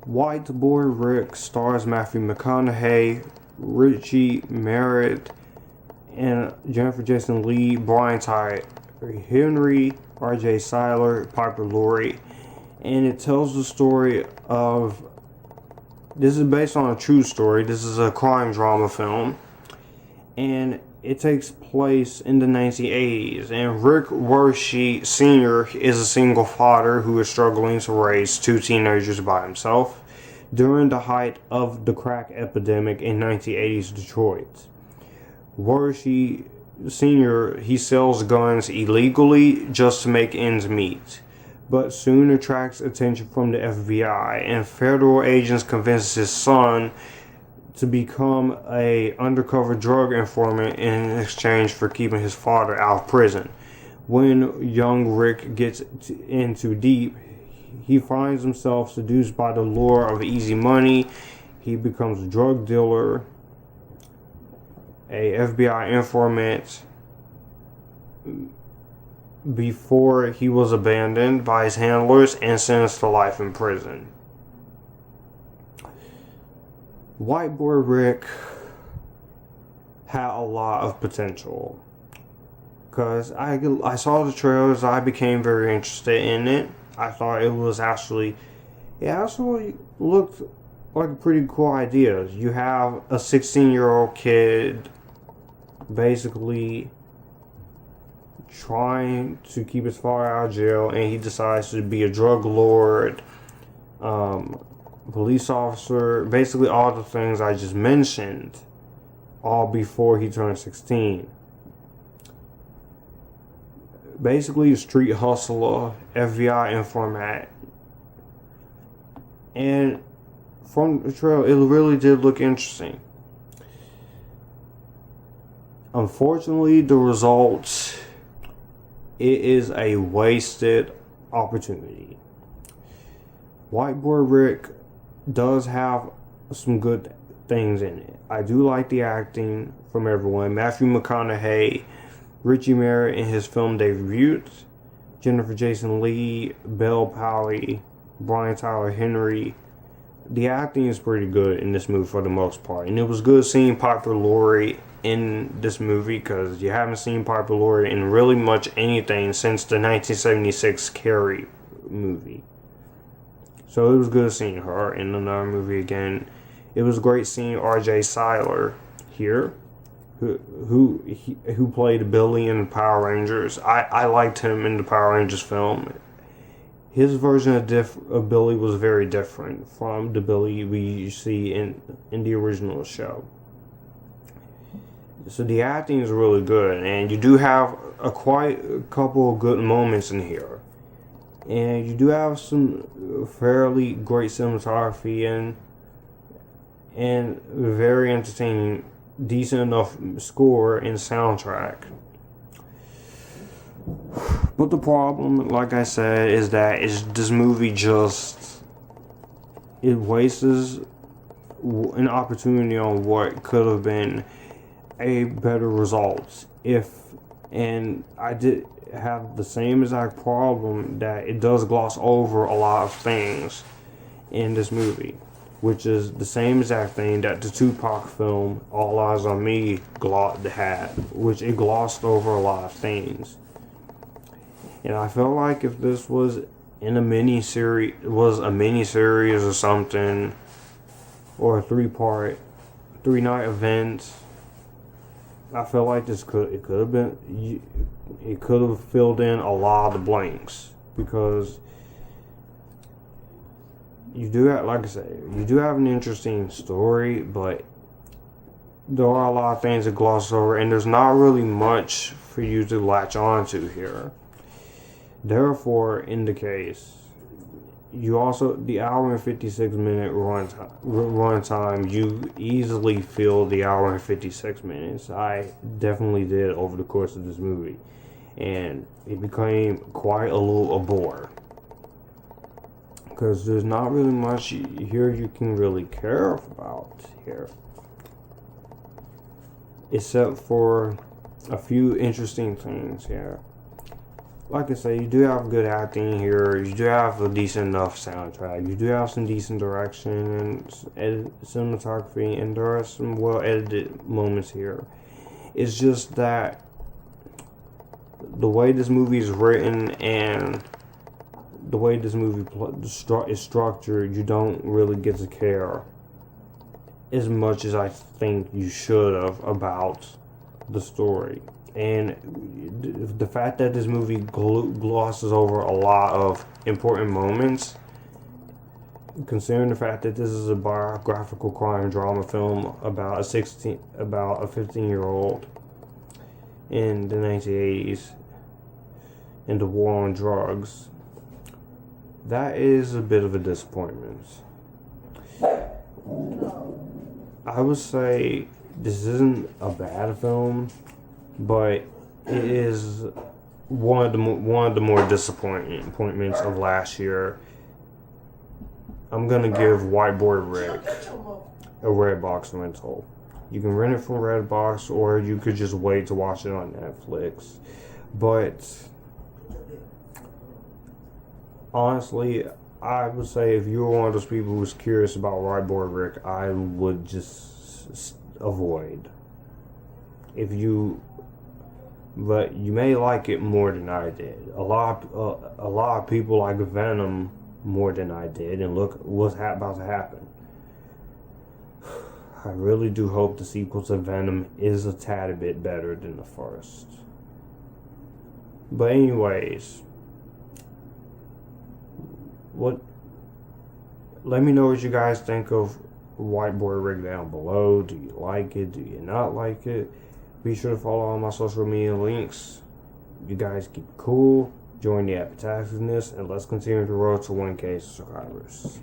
White Boy Rick stars Matthew McConaughey, Richie, Merritt, and Jennifer Jason Leigh, Brian Tyree Henry, RJ Cyler, Piper Laurie. And it tells the story of, this is based on a true story. This is a crime drama film. And it takes place in the 1980s. And Rick Wershe Sr. is a single father who is struggling to raise two teenagers by himself during the height of the crack epidemic in 1980s Detroit. Wershe Sr., he sells guns illegally just to make ends meet, but soon attracts attention from the FBI, and federal agents convince his son to become a undercover drug informant in exchange for keeping his father out of prison. When young Rick gets in too deep, he finds himself seduced by the lure of easy money. He becomes a drug dealer, a FBI informant, before he was abandoned by his handlers and sentenced to life in prison. White Boy Rick had a lot of potential, because I saw the trailers. I became very interested in it. I thought it actually looked like a pretty cool idea. You have a 16-year-old kid basically trying to keep his father out of jail, and he decides to be a drug lord, police officer, basically all the things I just mentioned, all before he turned 16. Basically a street hustler, FBI informant. And from the trailer, it really did look interesting. Unfortunately, the results, it is a wasted opportunity. White Boy Rick does have some good things in it. I do like the acting from everyone. Matthew McConaughey, Richie Merritt in his film debut, Jennifer Jason Leigh, Powley, Brian Tyree Henry. The acting is pretty good in this movie for the most part. And it was good seeing Piper Laurie in this movie, because you haven't seen Piper Laurie in really much anything since the 1976 Carrie movie. So it was good seeing her in another movie again. It was great seeing RJ Cyler here, who played Billy in the Power Rangers. I liked him in the Power Rangers film. His version of Billy was very different from the Billy we see in the original show. So the acting is really good, and you do have quite a couple of good moments in here. And you do have some fairly great cinematography and very entertaining, decent enough score and soundtrack. But the problem, like I said, is that this movie it wastes an opportunity on what could have been a better result and I did have the same exact problem, that it does gloss over a lot of things in this movie, which is the same exact thing that the Tupac film All Eyes on Me had, which it glossed over a lot of things. And I felt like if this was in a mini-series or something, or a 3-night event, I felt like it could have filled in a lot of the blanks, because you do have, like I said, you do have an interesting story, but there are a lot of things that gloss over, and there's not really much for you to latch on to here. Therefore, in the case, you also, the hour and 56 minute run time, you easily fill the hour and 56 minutes. I definitely did over the course of this movie, and it became quite a little a bore, because there's not really much here you can really care about here, except for a few interesting things here. like I say, you do have good acting here. You do have a decent enough soundtrack. You do have some decent direction and cinematography, and there are some well edited moments here. It's just that the way this movie is written and the way this movie is structured, you don't really get to care as much as I think you should have about the story. And the fact that this movie glosses over a lot of important moments, considering the fact that this is a biographical crime drama film about a 15-year-old in the 1980s and the war on drugs, that is a bit of a disappointment. I would say this isn't a bad film, but it is one of the more disappointments of last year. I'm gonna give White Boy Rick a Redbox rental. You can rent it from Redbox, or you could just wait to watch it on Netflix. But honestly, I would say if you were one of those people who's curious about White Boy Rick, I would just avoid. But you may like it more than I did. A lot of people like Venom more than I did, and look what's about to happen. I really do hope the sequel to Venom is a tad bit better than the first. But anyways, let me know what you guys think of White Boy Rick down below. Do you like it? Do you not like it? Be sure to follow all my social media links. You guys keep it cool, join the epidemic, and let's continue the road to 1K subscribers.